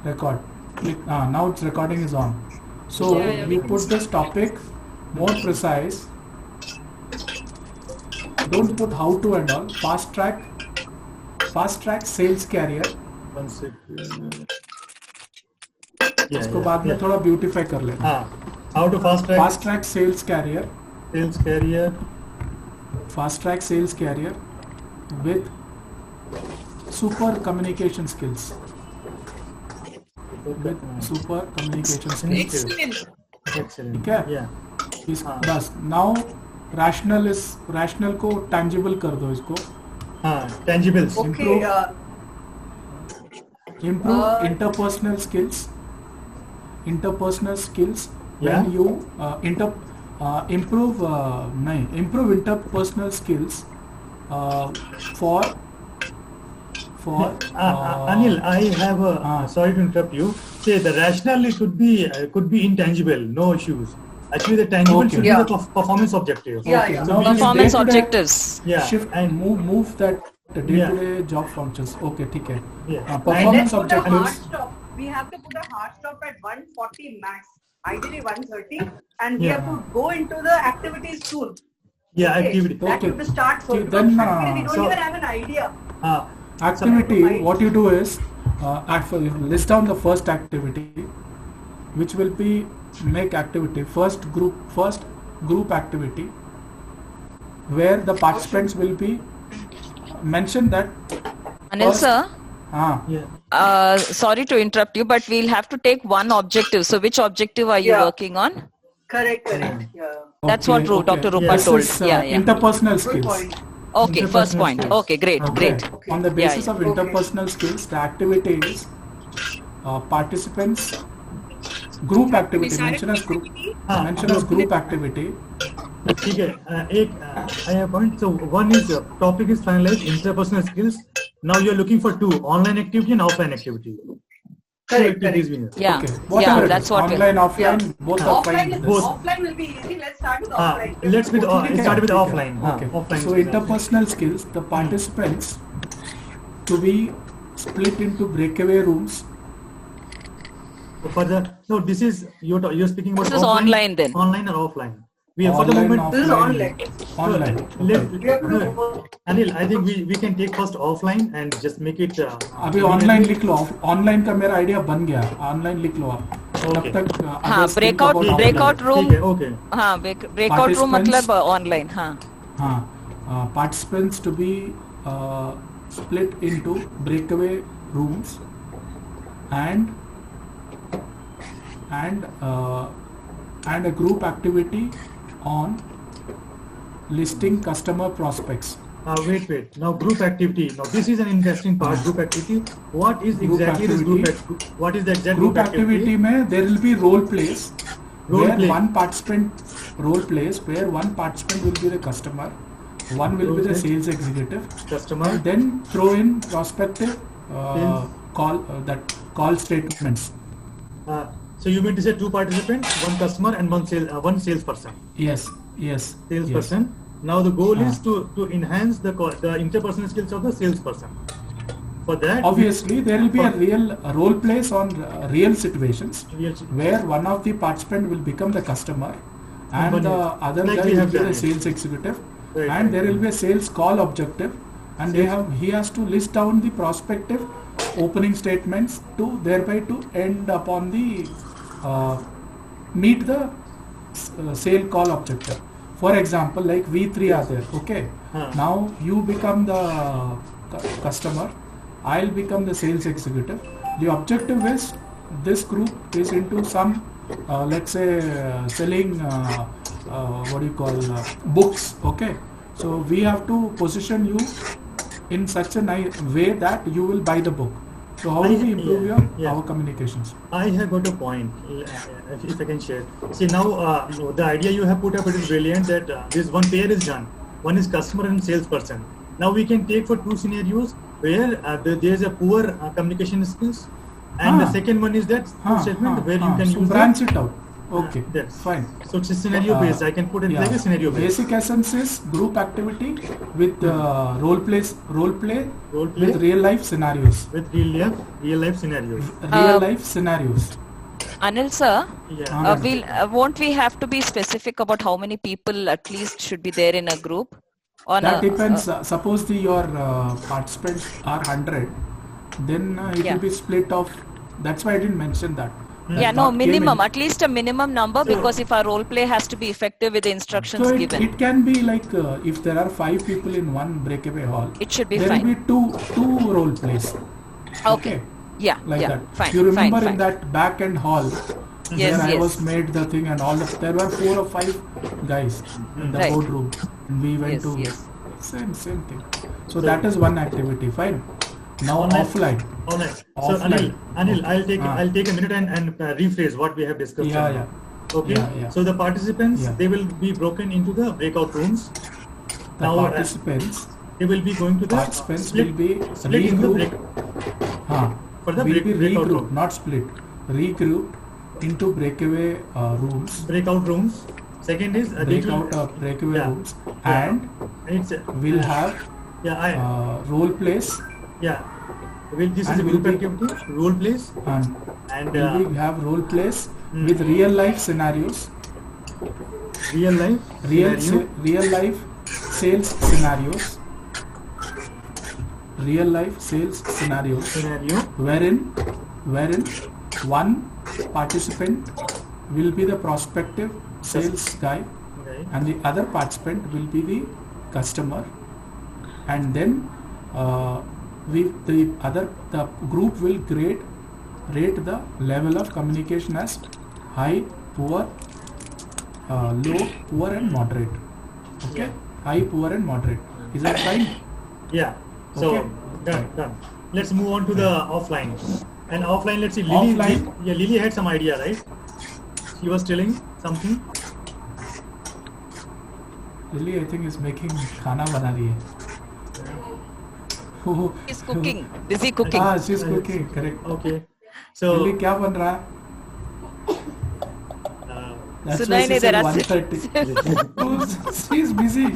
Record. Click. Now its recording is on. So you put this topic more precise. Don't put how to and all. Fast track sales carrier. One second. इसको बाद में थोड़ा beautify कर लेना. How to fast track sales carrier. Fast track sales carrier with super communication skills. Excellent. ठीक है. बस now rational को टैंजिबल कर दो इसको. tangibles. Improve interpersonal skills when you improve interpersonal skills for Anil, I have sorry to interrupt you. Say the rationale could be intangible, no issues. Actually, the tangible should be the performance objective. So performance objectives. Shift and move that day-to-day job functions. Okay, ठीक है. Performance objectives. We have to put a hard stop at 140 max, ideally 130, and we have to go into the activities soon. Activity. That should start soon. Okay, then, we don't even have an idea. Activity. What you do is list down the first activity, which will be make activity first group activity, where the participants will be mentioned that. Anil sir. Yeah. Sorry to interrupt you, but we'll have to take one objective. So which objective are you working on? Correct. Yeah. That's what Dr. Rupa told. Interpersonal skills. Okay, first point. Skills. Okay, great. On the basis of interpersonal skills, the activity is participants group activity. Mention as group activity. Okay. I have point. So one is topic is finalized, interpersonal skills. Now you are looking for two: online activity and offline activity. Correct. Yeah, Whatever that's what online, offline, both are fine. Offline will be easy. Let's start with offline. Let's start with offline. Okay. Offline. So interpersonal skills, the participants to be split into breakaway rooms. This is you're speaking about. This is online then. Online or offline? We have for the moment. This is online. Anil, I think we can take first offline and just make it. अभी online लिख लो. Online का मेरा idea बन गया. Online लिख लो आप. तब तक breakout room. Okay. breakout room मतलब online. Participants to be split into breakaway rooms and a group activity on listing customer prospects. Wait. Now group activity. Now this is an interesting part. Group activity. What is exactly this group activity? What is the exact group activity? There will be role plays. One participant will be the customer, one will be the sales executive. Customer. Then throw in prospective call statements. So you mean to say two participants, one customer and one salesperson? Yes. Salesperson. Yes. Now the goal is to enhance the interpersonal skills of the salesperson. For that, obviously there will be a real role plays on real situations where one of the participant will become the customer and the other guy will be the sales executive, and there will be a sales call objective, and he has to list down the prospective opening statements to thereby to end upon the meet the sale call objective. For example, like we three are there, okay? Now you become the customer, I'll become the sales executive. The objective is this group is into some let's say selling books, okay? So we have to position you in such a nice way that you will buy the book. So how do we improve our communications? I have got a point, if I can share. See now, the idea you have put up, it is brilliant that this one pair is done. One is customer and salesperson. Now we can take for two scenarios where there is a poor communication skills, and the second one is that statement where you can use branch it out. Okay, Yes. fine. So it's a scenario based. I can put in like a scenario based. Basic essence is group activity with role play Role play with real life scenarios. with real life scenarios. Real life scenarios. Anil sir, Yeah. won't we have to be specific about how many people at least should be there in a group? That depends. Suppose your participants are 100, then it Yeah. will be split off. That's why I didn't mention that. Yeah, That no, not came minimum, in. at least a minimum number, because if our role play has to be effective with the instructions So given, it can be like if there are 5 people in one breakaway hall, it should be there fine. will be two role plays. Okay. Yeah, Like yeah, that. fine, You remember fine, in that back end hall Yes, where I yes. was made the thing and all there were 4 or 5 guys in the Right. boardroom and we went Yes, to yes. same thing. So that is one activity. Fine. Now offline. All right. So Offline. Anil, I'll take a minute and rephrase what we have discussed. Yeah, now. yeah. Okay. Yeah. So the participants, Yeah. they will be broken into the breakout rooms. The Now, participants they will be going to the will be split in the regrouped. for the will be breakout regrouped, room. not split. Regrouped into breakaway rooms. breakout rooms. Second is Breakaway Yeah. rooms, and it's we'll have role plays yeah. This is and a will group be- activity, role plays, and and we have role plays with real life scenarios, real life scenario. real life sales scenarios, real life sales scenarios, wherein one participant will be the prospective sales guy Right. and the other participant will be the customer, and then the group will rate the level of communication as high, poor, low, poor and moderate. Okay, Yeah. high, poor and moderate. Is that fine? Yeah. So Okay. done. Let's move on to the offline. And offline, let's see. Lily, Offline? Lily had some idea, right? She was telling something. Lily, I think is making khana bana rahi hai. He's cooking, busy cooking. Ah, she's cooking. Correct. Okay. So Lily, क्या बन रहा है? That's सुनाई why she नहीं दे said रहा 1:30. She's busy.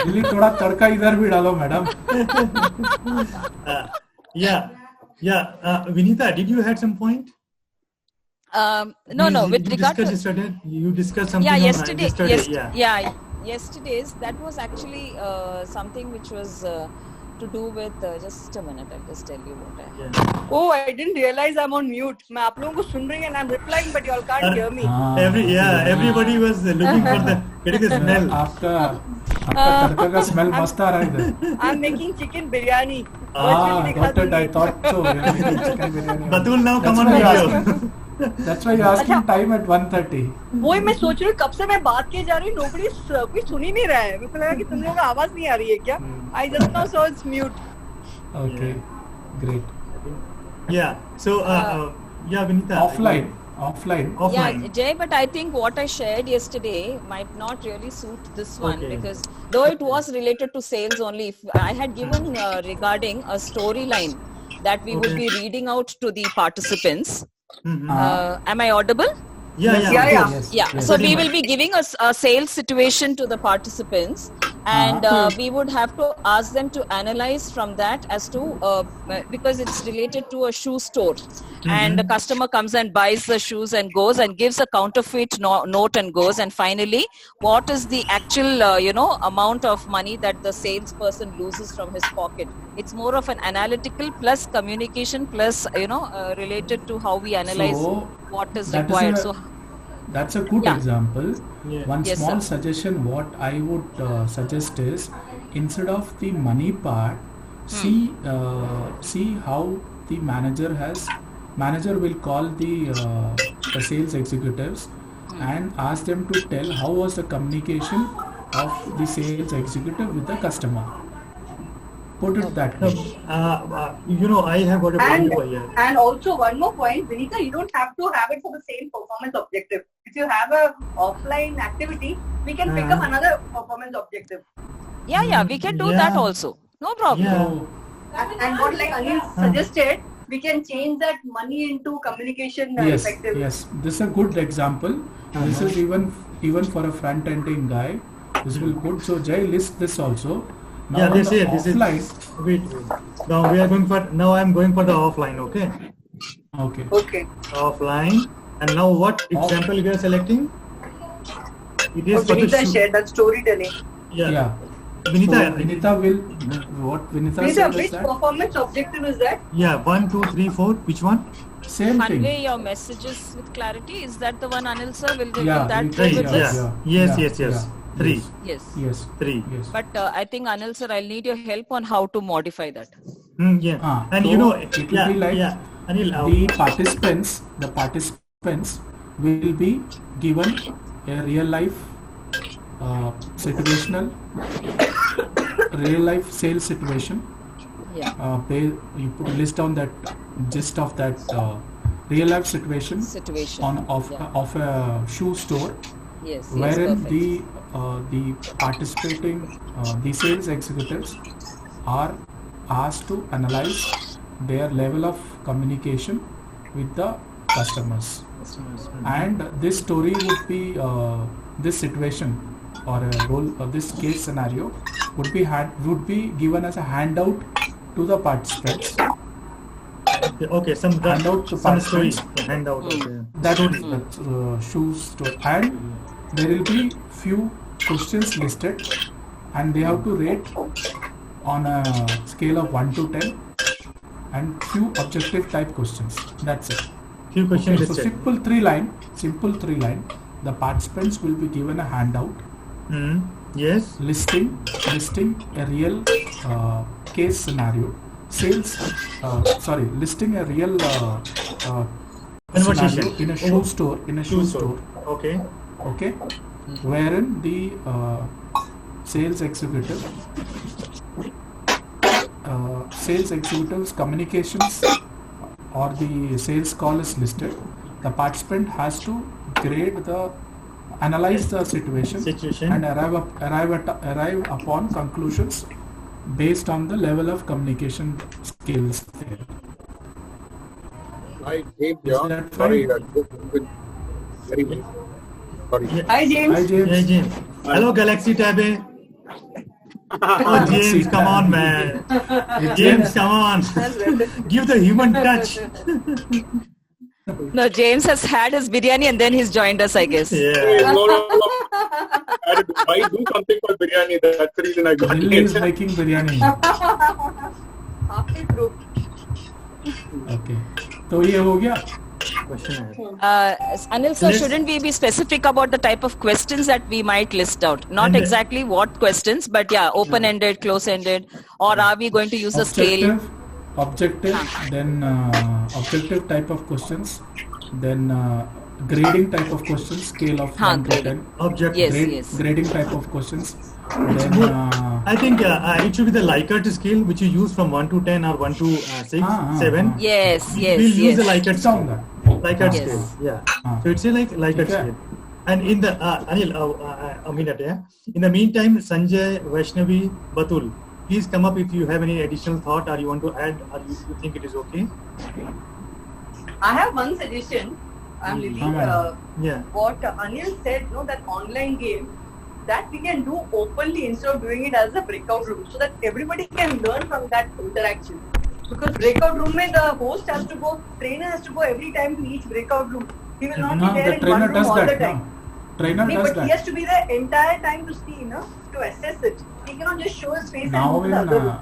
Lily, थोड़ा तड़का इधर भी डालो, madam. Vinita, did you had some point? No, with regard to You discussed something. yeah, on yesterday, yeah. yesterday's, that was actually something which was to do with just a minute, I'll just tell you what I Yeah. Oh, I didn't realize I'm on mute. मैं आप लोगों को सुन रही and I'm replying, but you all can't hear me. Everybody was looking for getting the smell. आपका तड़का का smell मस्त आ रहा है इधर. I'm making chicken biryani. Got it. I thought so. You're making chicken biryani. Batul, now That's come on why you're video. asking- That's why you're asking time at 1:30. वही मैं सोच रही हूँ कब से मैं बात किए जा रही हूँ कोई सुन ही नहीं रहा है मुझे लगा कि तुम लोगों को आवाज नहीं आ रही है क्या I just now saw it's mute. Okay, great. Yeah. So, Vinita. Offline. Yeah, Jay, but I think what I shared yesterday might not really suit this one Okay. because though it was related to sales only, if I had given regarding a storyline that we would be reading out to the participants. Am I audible? Yeah. Yes. Yeah, so we will be giving a sales situation to the participants, and we would have to ask them to analyze from that as to because it's related to a shoe store, and the customer comes and buys the shoes and goes and gives a counterfeit note and goes, and finally what is the actual amount of money that the salesperson loses from his pocket. It's more of an analytical plus communication plus related to how we analyze So, what is that is required. that's a good Yeah. example. Yeah. One Yes, small sir. suggestion what I would suggest is instead of the money part, see how the manager will call the sales executives and ask them to tell how was the communication of the sales executive with the customer. Put it that way. I have got a point over here. And also one more point, Vinita, you don't have to have it for the same performance objective. If you have a offline activity, we can pick up another performance objective. Yeah, we can do that also. No problem. Yeah. So, And what like Anil suggested, we can change that money into communication Yes, effectively. yes. This is a good example. This is even for a front-ending guy. This will good. So Jay, list this also. Now Yeah, on this the is offline. wait. Now we are going for. Now I am going for the offline. Okay. Okay. Okay. Offline. And now what example we are selecting? It is Oh, for the Vinita shoe. shared that storytelling. Yeah. Vinita. So Vinita will. What Vinita Vinita, said is which that performance objective is that? Yeah. 1, 2, 3, 4. Which one? same thing. Convey your messages with clarity. Is that the one, Anil sir? Will Yeah, that we- go Three. with Yeah. this? Yes. Yeah, Yes. Yes. yeah. 3. Yes. Yes. 3. Yes. But I think Anil sir, I'll need your help on how to modify that. Yeah. Ah, And so you know, it will be like Anil, the participants will be given a real life situational real life sales situation. Yeah. You put list down that gist of that real life situation Situation. of a shoe store, Yes. Yes. wherein Perfect. the participating the sales executives are asked to analyze their level of communication with the customers, and this story would be this situation or a role or this case scenario would be given as a handout to the participants. Okay. Some Handout to some story. participants. Handout. Okay. That shoe store, and there will be few questions listed, and they have to rate on a scale of 1 to 10, and few objective type questions. That's it. Few questions Okay, so listed. simple three line. The participants will be given a handout Yes. listing a real case scenario. Listing a real Conversation. scenario in a shoe store. Okay. Okay, wherein the sales executive's communications or the sales call is listed. The participant has to analyze the situation and arrive upon conclusions based on the level of communication skills there. Hi, James. Is that Sorry, fine? very well. Sorry. Hi, James. Hi, James. Yeah, James. Hello, Galaxy Tab. Oh, James, come on, man. James, come on. Give the human touch. No, James has had his biryani and then he's joined us, I guess. Hey, Yeah. no. I do something for biryani. That's the reason I got Dilli is it. making biryani. Halfway through. Okay. तो ये हो गया. Question है. Anil sir, Let's- shouldn't we be specific about the type of questions that we might list out? Not And- exactly what questions, but yeah, open-ended, close-ended, or are we going to use a scale? Objective, then objective type of questions, then grading type of questions, scale of 1 to grading. 10. Object. Yes, yes. Grading type of questions. It's Then good. I think it should be the Likert scale, which you use from 1 to 10 or 1 to 6, 7. Yes, We'll yes, use the yes. Likert it's on scale. that. Likert Yes. scale. Yeah. Ah. So it's a Likert Okay. scale. And in the Anil, a minute. Yeah. In the meantime, Sanjay, Vaishnavi, Batul, please come up if you have any additional thought or you want to add or you think it is okay. I have one suggestion. I'm Lily. Yeah. What Anil said, that online game, that we can do openly instead of doing it as a breakout room, so that everybody can learn from that interaction. Because breakout room, the host has to go, trainer has to go every time to each breakout room. He will not No, be there the in trainer one room does all the that. time. No. Trainer Nee, does but he that. has to be there entire time to see, to assess it. He cannot just show his face Now and in move the other room.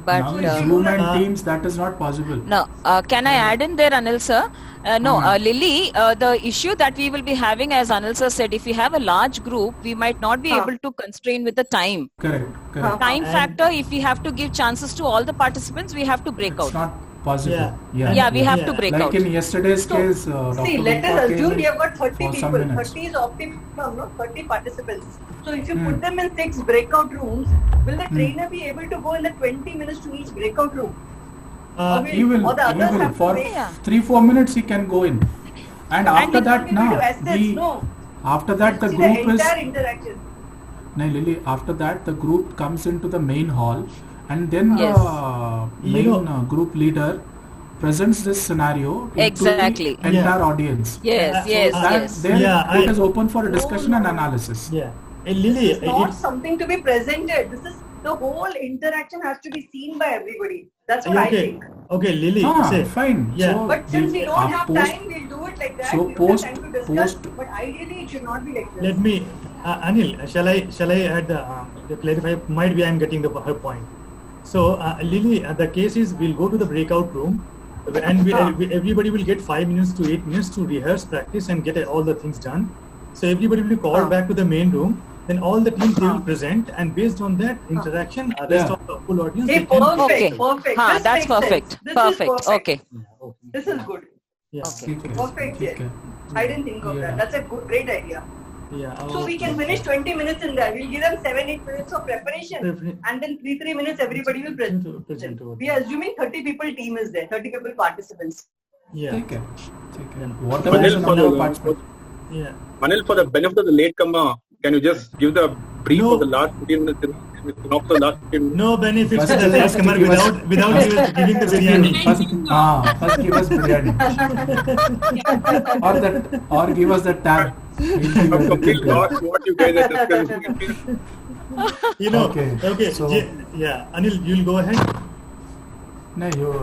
But now in uh, Zoom and Teams, that is not possible. No, can I add in there, Anil sir? Lily, the issue that we will be having, as Anil sir said, if we have a large group, we might not be able to constrain with the time. Correct. Time factor, if we have to give chances to all the participants, we have to break It's out. not possible. Yeah, we have to break like out. in yesterday's case, See, Dr. let Gupta us came assume in we have got 30 for some people. minutes. 30 is optimum, 30 participants. So if you put them in 6 breakout rooms, will the trainer be able to go in the 20 minutes to each breakout room? He will or the others have to for wait? 3-4 minutes he can go in, and after he that won't be able to assess, after that the See group the is entire interaction. no, Lily, after that the group comes into the main hall, and then Yes. the main group leader presents this scenario to Exactly. the entire audience. Yes, yes, That yes. then Yeah, it is open for discussion and analysis. Yeah. And Lily, It's not something to be presented. This is the whole interaction has to be seen by everybody. That's what I okay. think. Okay, Lily. say. Fine. Yeah. So But since we don't have post- time, we'll do it like that. so we don't post- have time to discuss. post- But ideally, it should not be like this. Let me, Anil, shall I add the clarify? Might be I'm getting her point. So, Lily, the case is we'll go to the breakout room, and everybody will get 5 minutes to 8 minutes to rehearse, practice, and get all the things done. So everybody will be called back to the main room. Then all the teams they will present, and based on that interaction, rest of the full audience. Hey, they can- perfect, Okay. perfect. Ha, This that's makes perfect. sense. This Perfect. is perfect. Okay. Yeah, okay. This is good. Yeah. Okay. Perfect, yes. I didn't think of Yeah. that. That's a good, great idea. Yeah. So we can finish 20 minutes in there. We'll give them 7-8 minutes of preparation, Prepar- and then 3 minutes everybody will present. Present over We are assuming 30 people team is there, 30 people participants. Yeah. Take it. Whatever Manil, is the for number of the, participants. Yeah. Manil, for the benefit of the latecomer, can you just give the brief No. of the last 15 minutes? Not the last 15 minutes. No benefits to First- the first customer give us- without giving the biryani. First give us biryani. or give us the tab. We'll give I've you completely everything. lost what you guys are discussing. You know. Okay, so- yeah. Anil, you'll go ahead. No, you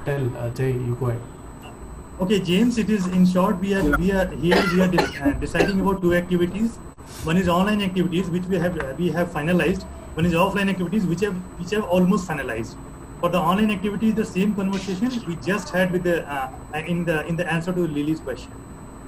tell Jay, you go ahead. Okay, James. It is in short. We are deciding about two activities. One is online activities, which we have finalized. One is offline activities, which have almost finalized. For the online activities, the same conversation we just had with the in the answer to Lily's question.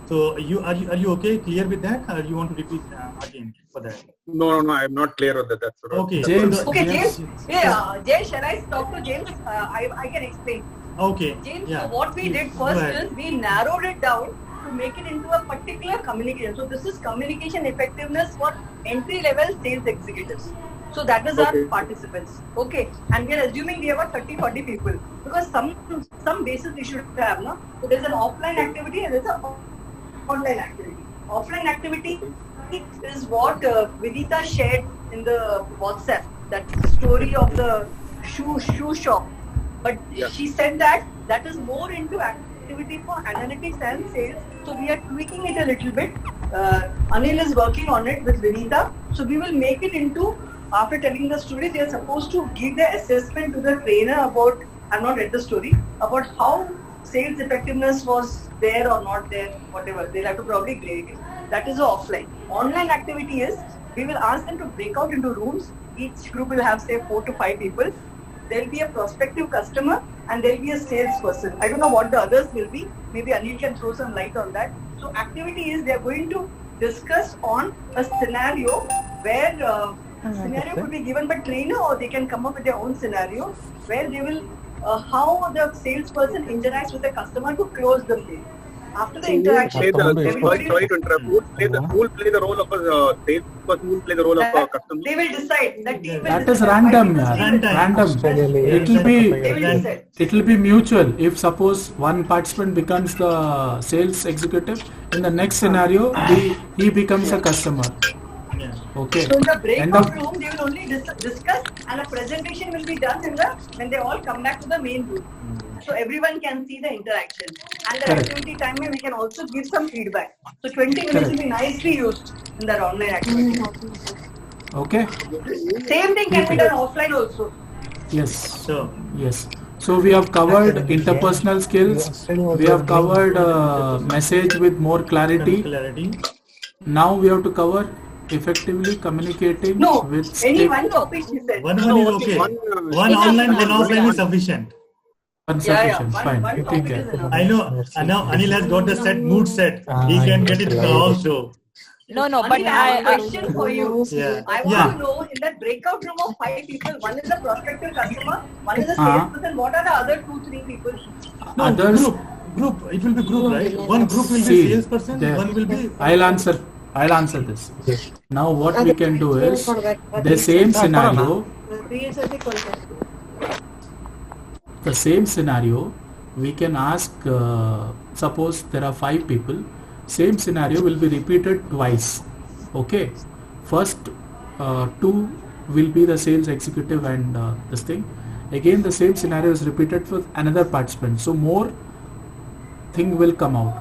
So are you okay, clear with that, or you want to repeat again for that? No, I'm not clear on that. That's what Okay, James. so Okay, Yes. James. Yeah, Jay, shall I talk to James? I can explain. okay, James, yeah. so what we did Go first ahead. is we narrowed it down to make it into a particular communication. So this is communication effectiveness for entry-level sales executives. So that is Okay. our participants. Okay, and we are assuming we have about 30-40 people because some basis we should have, no? So there's an offline activity and there's an online activity. Offline activity is what Vinita shared in the WhatsApp, that story of the shoe shop. But Yeah. she said that is more into activity for analytics and sales. So we are tweaking it a little bit. Anil is working on it with Vinita. So we will make it into, after telling the story, they are supposed to give the assessment to the trainer about, I've not read the story, about how sales effectiveness was there or not there, whatever. They'll have to probably grade it. That is offline. Online activity is, we will ask them to break out into rooms. Each group will have, say, 4 to 5 people. There will be a prospective customer and there will be a salesperson. I don't know what the others will be. Maybe Anil can throw some light on that. So activity is, they are going to discuss on a scenario where scenario could be given by trainer, or they can come up with their own scenario where they will how the salesperson interacts with the customer to close the sale. After the interaction, everybody Sorry to interrupt. Who will play the role of a salesperson? Who will play the role of a customer? they will decide. That team will That is decide. random, Five yeah. people will Random. decide. It will be. They will decide. It will be mutual. If suppose one participant becomes the sales executive, in the next scenario he becomes a customer. Yeah. Okay. So in the End breakout of- room, they will only discuss, and a presentation will be done when they all come back to the main room. So everyone can see the interaction. And the Correct. activity time we can also give some feedback. So 20 minutes will be nicely used in that online activity. Okay. Same thing can be done offline also. Yes. So Yes. So we have covered interpersonal skills. We have covered message with more clarity. clarity. Now we have to cover effectively communicating No, with any one topic she said. One is okay. One, One online, one offline is sufficient. Sufficient. One Fine. You topic take is care. enough. I know. Now Anil has got the mood set. He can get it for all show. No, but Anil, I have a I question for you. Yeah. I want Yeah. to know, in that breakout room of 5 people, one is a prospective customer, one is a Uh-huh. salesperson. What are the other 2-3 people? No, Others- group. It will be group, right? One group will be See, salesperson. there- One will be. I'll answer this. Now what we can do is the same scenario. The same scenario, we can ask. Suppose there are 5 people. Same scenario will be repeated twice. Okay. First 2 will be the sales executive and this thing. again the same scenario is repeated with another participant. So more thing will come out.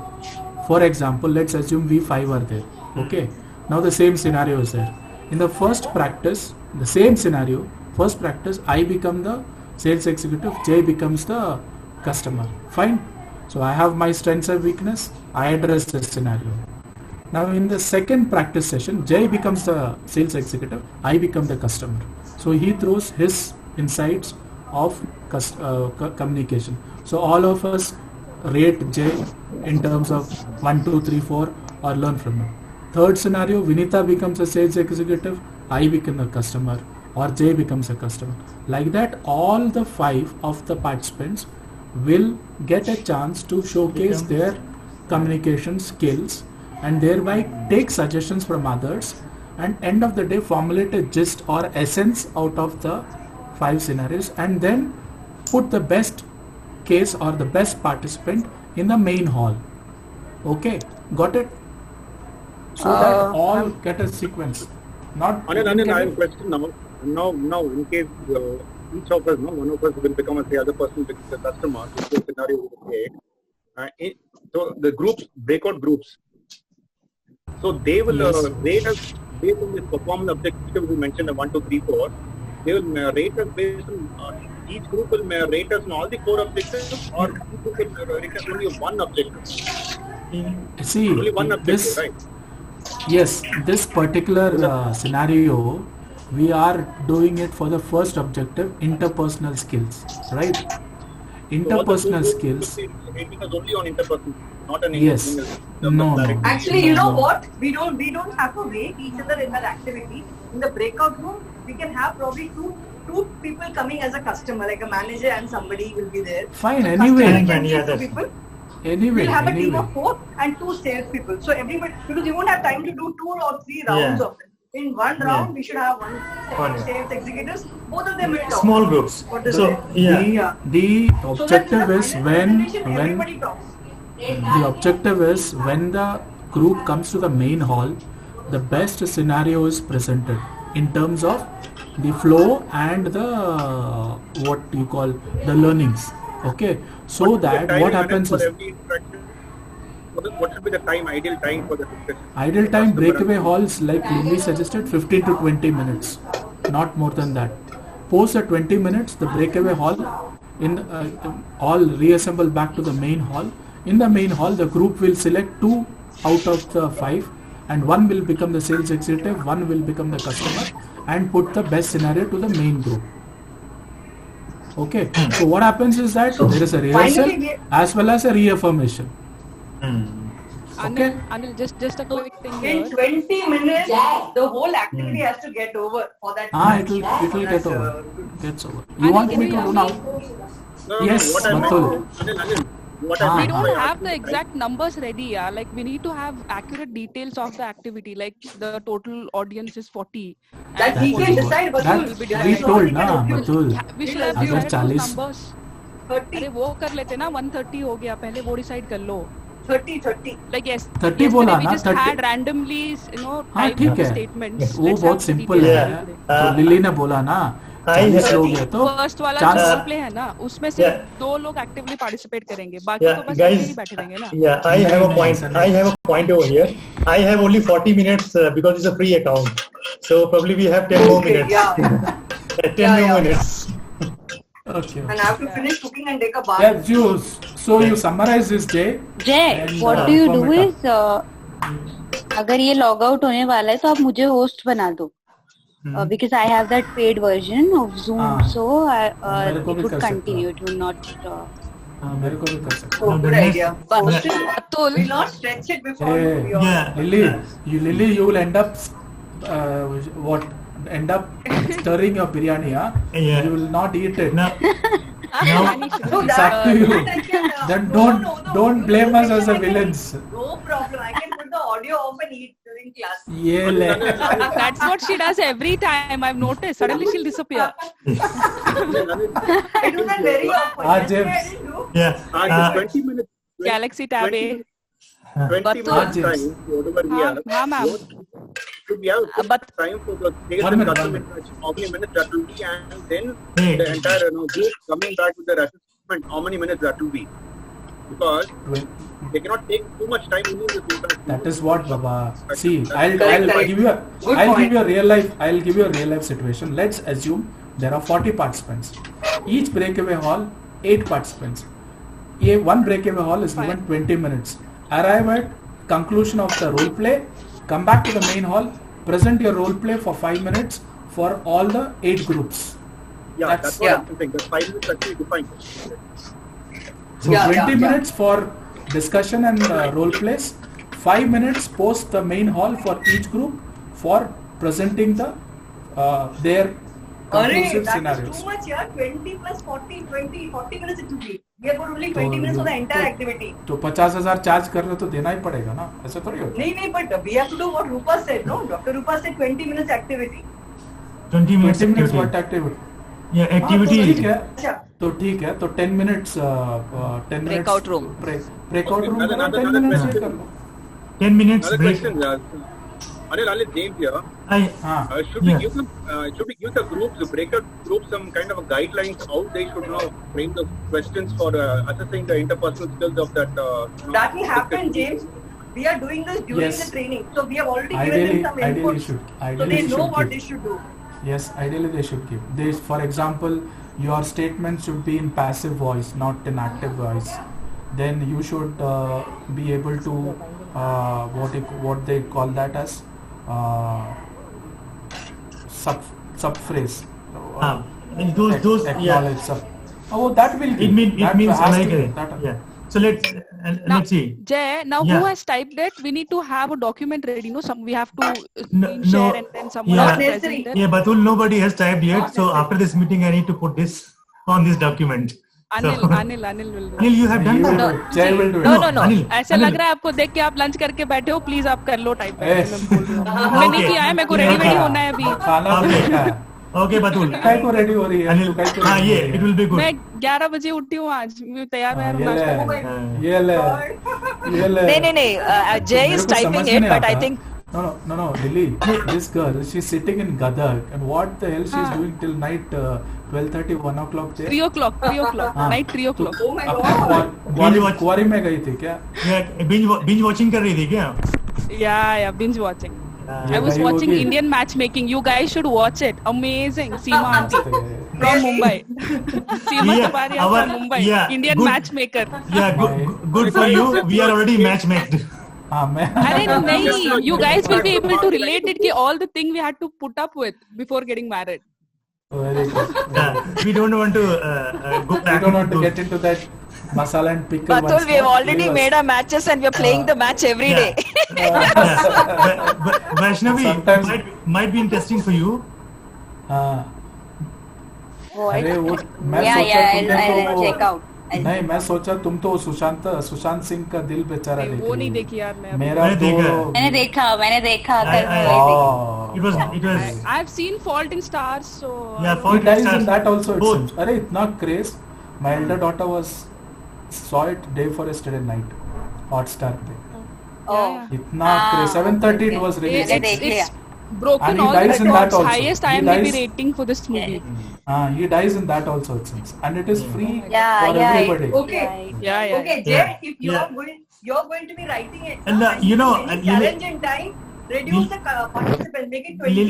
For example, let's assume we 5 are there. Okay. Now the same scenario is there. In the first practice, the same scenario, first practice, I become the sales executive, Jay becomes the customer. Fine. So I have my strengths and weakness. I address this scenario. Now in the second practice session, Jay becomes the sales executive, I become the customer. So he throws his insights of communication. So all of us rate Jay in terms of 1, 2, 3, 4 or learn from him. Third scenario, Vinita becomes a sales executive, I become a customer, or Jay becomes a customer. Like that, all the 5 of the participants will get a chance to showcase their communication skills and thereby take suggestions from others, and end of the day formulate a gist or essence out of the 5 scenarios, and then put the best case or the best participant in the main hall. Okay, got it? So that all get a sequence. Not Anil, I have a question now. Now, in case each of us, one of us will become the other person becomes the customer, this scenario will create. So the groups, breakout groups, so they will rate us based on this performance objective we mentioned, 1, 2, 3, 4. They will rate us based on each group will rate us on all the 4 objectives, or each group will rate us only one objective. See, Only one objective, right? Yes, this particular scenario, we are doing it for the first objective, interpersonal skills, right? Interpersonal skills. Rating us only on interpersonal, not an Yes. No. Actually, you know what? We don't have to rate each other in that activity. In the breakout room, we can have probably two people coming as a customer, like a manager and somebody will be there. Fine, So anyway. customer can see 2 people. Anyway, We'll have a team of 4 and 2 sales people. So everybody, because you won't have time to do 2 or 3 rounds of it. In one round, we should have one sales executives. Both of them will talk. Small groups. What is So it? yeah. The So that in objective the is final when presentation, everybody talks. the objective is when the group comes to the main hall, the best scenario is presented in terms of the flow and the what you call the learnings. Okay, so that what happens is what should be the time, ideal time for the discussion? ideal time breakaway halls, like Lily suggested, 15 to 20 minutes, not more than that. Post the 20 minutes, the breakaway hall in all reassemble back to the main hall. In the main hall, the group will select 2 out of the 5, and 1 will become the sales executive, 1 will become the customer, and put the best scenario to the main group. Okay, so what happens is that there is a rehearsal as well as a reaffirmation. Okay. Anil, just a quick thing In here. 20 minutes, the whole activity has to get over for that. It'll get over. Gets over. You want me to do now? No, Yes, what I meant, Mathul. Anil, what Ah. I We meant don't by have asking the time- exact numbers ready, yeah. Like we need to have accurate details of the activity. Like the total audience is 40. That he can decide, but That we told na, Mathul. We should have अगर decided those 40 numbers. 30, अरे वो कर लेते ना 130 हो गया पहले वो decide कर लो. 30. Like yes. 30 बोला we ना, just 30. had randomly हाँ typed ठीक है, statements. वो Let's बहुत have the सिंपल details. है. Yeah. तो लिली ने बोला ना 40 लोग हैं तो फर्स्ट वाला चांस जो रोल प्ले है ना उसमें से Yeah. 2 लोग एक्टिवली पार्टिसिपेट करेंगे बाकी Yeah, तो बस guys. ऐसे ही बैठे रहेंगे ना. Yeah, I have a point. I have a point over here. I have only 40 minutes because it's a free account. So probably we have 10 more Okay, minutes. yeah. 10 more Yeah. minutes. okay. And I have to finish cooking and take a bath. Yeah, so you summarize this day. जय, And, what do you do form it is अगर ये log out होने वाला है तो आप मुझे host बना दो because I have that paid version of Zoom, हाँ. so मेरे it को भी would कर सकते continue. हो. It will not. हाँ, मेरे को भी कर सकते Oh, good idea. Post it. Atul We'll not stretch it before Hey. we all. Yeah. Lily, you will end up stirring your biryani, huh? Yeah. You will not eat it. Now, So It's up to you. that I can, Then no, don't no, blame us as a I can- villains. No problem. I can put the audio off and eat during class. ये ले. that's what she does every time. I've noticed. Suddenly she'll disappear. I do that very often. Ah, Yesterday James. I didn't do. yeah. 20 minutes. Galaxy Tab A. 20 Batul. minutes time, whatever we हाँ have. हाँ ma'am. should we have But- time for the sales 1 and minute, 1 customer minute. interaction? How many minutes that will be, and then Hey. the entire group coming back with their assessment, how many minutes that will be? Because they cannot take too much time in this interaction. That is what, Baba. See, I'll Correct. give you a Good I'll point. give you a real life. I'll give you a real life situation. Let's assume there are 40 participants. Each breakaway hall, 8 participants. One breakaway hall is given 20 minutes. Arrive at conclusion of the role play. Come back to the main hall. Present your role play for 5 minutes for all the 8 groups. Yeah, that's what yeah. I'm saying. The 5 minutes actually defined. So Yeah, 20 yeah. minutes for discussion and role plays, 5 minutes post the main hall for each group for presenting the their conclusive that scenarios. is too much, yeah. 20 plus 40 minutes it will be. We have got only 20 minutes for the entire activity. तो 50,000 charge कर रहे हो तो देना ही पड़ेगा ना, ऐसा थोड़ी होता है। नहीं, but we have to do what Rupa said, no? Dr. Rupa said 20 minutes activity. 20 minutes 20 minutes activity. what activity? Yeah, हाँ, activity. तो ठीक है, अच्छा. तो ठीक है, तो 10 minutes 10 minutes Breakout room. breakout room Another- करो, 10 another minutes question. ये कर लो। 10 minutes Another break. question, Anil, James here. हाँ, Should we Yeah. give them? Should we give the groups, the breakout groups, some kind of a guidelines how they should frame the questions for assessing the interpersonal skills of that? That will happen, James. We are doing this during Yes. the training. So we have already given them some ideally input. should, So ideally they know should what give. they should do. Yes, ideally they should give. They, for example, your statement should be in passive voice, not in active voice. Then you should be able to what they call that as sub phrase. And those yeah. Acknowledge sub. Oh, that will give. It That means has to like give. That- yeah. So let's see. Jay, now Yeah. who has typed it? We need to have a document ready. No, we have to No, screen share no, and then someone yeah. has Not to necessary. present it. Yeah, Batul, nobody has typed yet. So after this meeting, I need to put this on this document. Anil, So, Anil will do. Anil, you have done You will that. do it. Jay will do it. No, no, no. Anil, ऐसा Anil. लग रहा है आपको देख के आप lunch करके बैठे हो, प्लीज आप कर लो टाइप। Eh. हमने नहीं किया है, मेरे को रेडी वेडी होना है अभी। खाना भी Okay. देखा है। Okay, Batul. काय को रेडी हो रही है? Anil, तू काय को हाँ ready ये हो रही है? it will be good. मैं 11 बजे उठी हूँ आज, मैं तैयार हाँ, हूँ ये नाश्ता ले, करने। ये ले, ये ले। नहीं, Jay मेरे is को typing समझ it, में but I आता। think No, Lily. This girl, she's sitting in Gadag, and what the hell she's doing till night 12:30, 1 o'clock there? 3 o'clock, हाँ। night 3 o'clock. Oh my God. कुआरी में गई थी क्या? Yeah, binge watching कर रही थी क्या? Yeah, binge watching. ये I was गई watching होगी। Indian matchmaking. You guys should watch it. Amazing. Seema auntie from Mumbai. Seema Yeah, Tiwari our- from Mumbai. yeah, Indian good. matchmaker. Yeah, good for you. We are already matchmaked. हाँ मैं अरे नहीं, you guys will be able to relate it कि all the thing we had to put up with before getting married. very good. We don't want to go We back. don't want to into- get into that masala and pickle. Batul, once we have more. already Leave us. made our matches and we are playing the match every Yeah. day. Vaishnavi, Sometimes- might be interesting for you. हाँ What? अरे वो मैं Yeah, सोचा yeah, तुमने I'll तो check out. नहीं मैं सोचा तुम तो सुशांत सिंह का दिल बेचारा नहीं, देख वो रही नहीं हो। देखी यार मैं अभी। मेरा मैंने तो देखा। मैंने देखा I- कल I- वही देखी। Oh. It was I've seen Fault in Stars, so Yeah, He Fault in dies in Stars. that also it Both. seems. अरे इतना craze. My elder daughter saw it day for yesterday night. Hotstar पे. Oh. इतना craze. 7:30 it was released. मैंने देख लिया। broken And he all dies the in that records. also. Highest He IMDb dies- rating for this movie. He dies in that also it seems. And it is free Yeah, for yeah. everybody. Okay. Yeah. Okay, Jay, Yeah. if you're Yeah. going to be writing it, And, you know, any and Lily- challenge in time, reduce the participants, make it 20.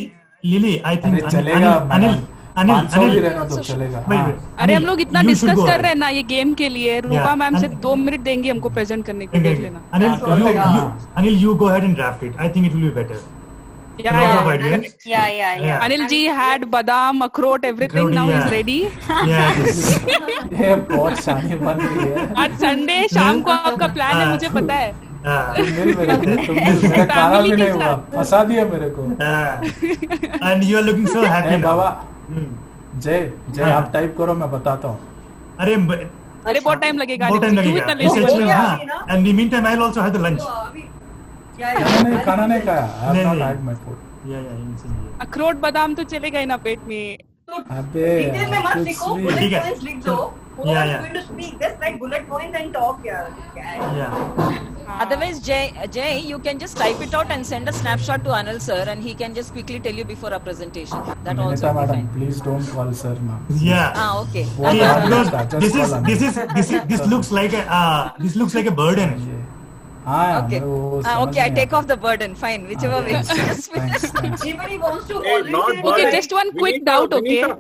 Lily, I think अरे चलेगा Anil, 500 भी Anil, रहना तो चलेगा. wait, हाँ. wait. अरे हम Anil, लोग इतना you should डिस्कस go कर ahead. रहे हैं ना ये गेम के लिए, रूपा Yeah. मैम से And- 2 मिनट देंगी हमको प्रेजेंट करने को, देख लेना। Anil, Anil, you go ahead and draft it. I think it will be better. Yeah, Lot of yeah. ideas. Yeah. Anil ji had badam, akhrot, everything. Akhrot, Now yeah. he's ready. Yeah. ये बहुत शानी बन रही है. आज Sunday शाम को आपका plan है, मुझे पता है। तुम मिल मेरे को, तुम मिल, मेरा खाना भी नहीं हुआ, फंसा दिया मेरे को. And you are looking so happy नहीं now. बाबा, Hmm. जय आप टाइप करो मैं बताता हूँ. अरे अरे बहुत टाइम लगेगा। बहुत टाइम क्यों लगेगा. इतना Just लेट explain, Yeah, हाँ. you know. And in the meantime, I'll also have the lunch. So, yeah. खाना नहीं खाया. I have नहीं, not नहीं. had my food. Yeah. अखरोट बादाम तो चलेगा ही ना पेट में। So, अबे detail में मत कुछ लिखो, भी. bullet ठीक है. points लिख दो. Who Yeah, is yeah. going to speak? Just like bullet points and talk, यार. Yeah. Otherwise, Jay, you can just type it out and send a snapshot to Anil sir, and he can just quickly tell you before our presentation. That also Vinita will be madam, fine. please don't call sir now. Yeah. Okay. Because this looks like a burden. Okay. I take off the burden. Fine, whichever way. Thanks. Anybody wants to Hey, not already burden. Okay, just one quick Vinita, doubt, okay? Vinita,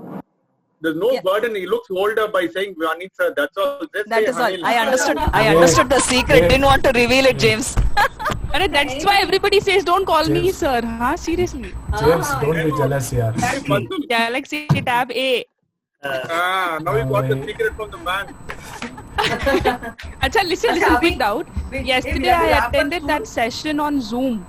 there's no burden. He looks older by saying Anil sir. That's all. Just That say is all. Anil. I understood the secret. Didn't want to reveal it, James. And that's why everybody says don't call me sir. Huh? Seriously. James, don't be jealous here. Galaxy Tab A. Now you got the secret from the man. Acha, listen, quick doubt. Yesterday we have to I wrap up attended soon. that session on Zoom,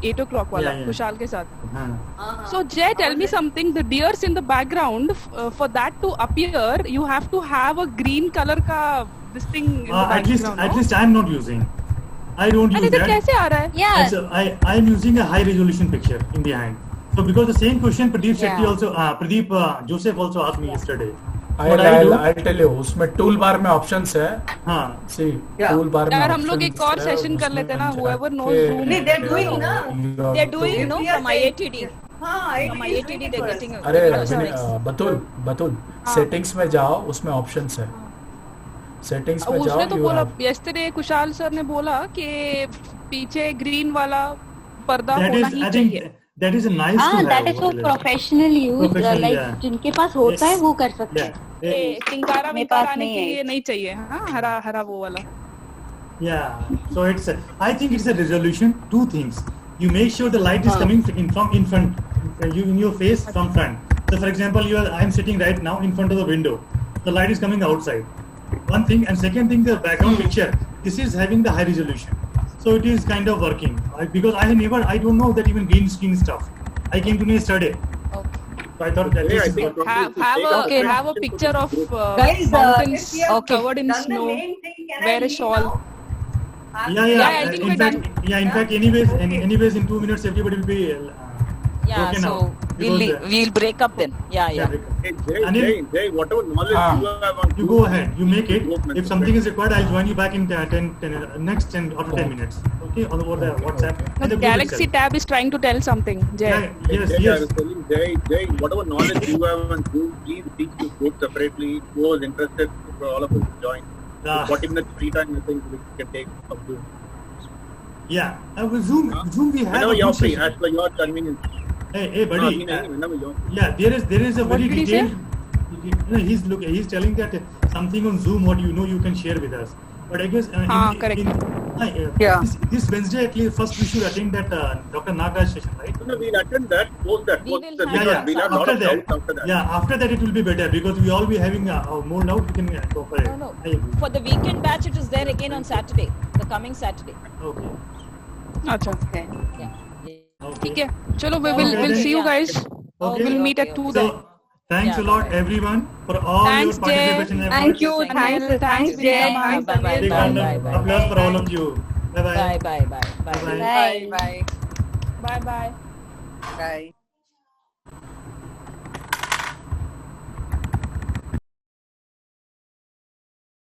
8 o'clock wala, Yeah. Kushal ke sath. Uh-huh. So Jay, tell me something. The deers in the background, for that to appear, you have to have a green color ka this thing in the At background. least I'm not using. I don't And use इधर that. कैसे आ रहा है? Yeah. So I'm using a high resolution picture in behind. So because the same question Pradeep Shetty Yeah. also, Pradeep Joseph also asked me yesterday. I'll tell you. उसमें tool bar में options है. हाँ. See, Yeah. tool bar में यार हम लोग options एक और है, session कर उसमें लेते हैं ना, जाके whoever knows Zoom. नहीं, they're doing ना. you They're have doing to- no If we are from saying- IATD. हाँ, From IATD is IATD doing they're it getting. अरे अच्छा, बतुल सेटिंग्स में जाओ, उसमें ऑप्शंस है. सेटिंग्स में जाओ. उसने तो you बोला have- yesterday कुशाल सर ने बोला कि पीछे ग्रीन वाला पर्दा That होना is, ही I चाहिए. think that is a nice to have. that is for professional use. Professional, Like yeah. जिनके पास होता है वो कर सकते Yeah. हैं. ए, टिंकारा मेरे विंकारा पास आने नहीं के है। लिए नहीं चाहिए. हाँ, हरा हरा वो वाला. Yeah. So I think it's a resolution. Two things. You make sure the light is coming from in front, in your face from front. So for example, I'm sitting right now in front of the window. The light is coming outside. One thing, and second thing, the background picture. This is having the high resolution. So it is kind of working. Because I don't know that even green screen stuff. I came to know yesterday. So I thought that Yeah, this I is think what. Have a picture of Guys, mountains if we have covered in done the snow. main thing, can Wear I a leave shawl. now? I think we're done. In fact, anyways, in 2 minutes, everybody will be Yeah, broken so out. Because, we'll break up then. Yeah. Hey, Anil, Jay, whatever knowledge Ah. you have on you Zoom, go ahead. You make it. go on, If something is required, I'll join you back in 10 next 10 or 10 minutes. Okay, on over the WhatsApp. No, and the group Galaxy itself. Tab is trying to tell something. Jay. Yeah, yes, Jay, I yes. was telling Jay, whatever knowledge you have on Zoom, please teach this group separately. Who is interested for all of us to join. Ah. 40 minutes free time, I think we can take up to. Yeah. With Zoom we have Whenever a you're good free, session. as per your convenience. Hey, buddy. Whenever you're free. Yeah, there is a What very did he say? detailed. He's telling that something on Zoom what you can share with us. But I guess correct. Yeah. This Wednesday at least first we should attend that Dr. Nagaraj session, right? No, we'll attend that, post that. We Post will that have- because we'll have a lot After of that, doubts after that. yeah, after that it will be better because we all be having more doubt. We can go for it. No. I agree. For the weekend batch, it is there again on Saturday, the coming Saturday. Okay. अच्छा. Okay. Yeah. Okay. ठीक है. चलो we'll then. see you guys. Okay. We'll meet at 2 then. So, thanks Yeah, a lot bye-bye. everyone for all Thanks, your participation. Jay. and Thank efforts. you. Thanks, Thanks, Vinita. Jay. Bye. Bye. Big round of Bye. applause for all of you. Bye bye. Bye. Bye. Bye. Bye. Bye bye. Bye.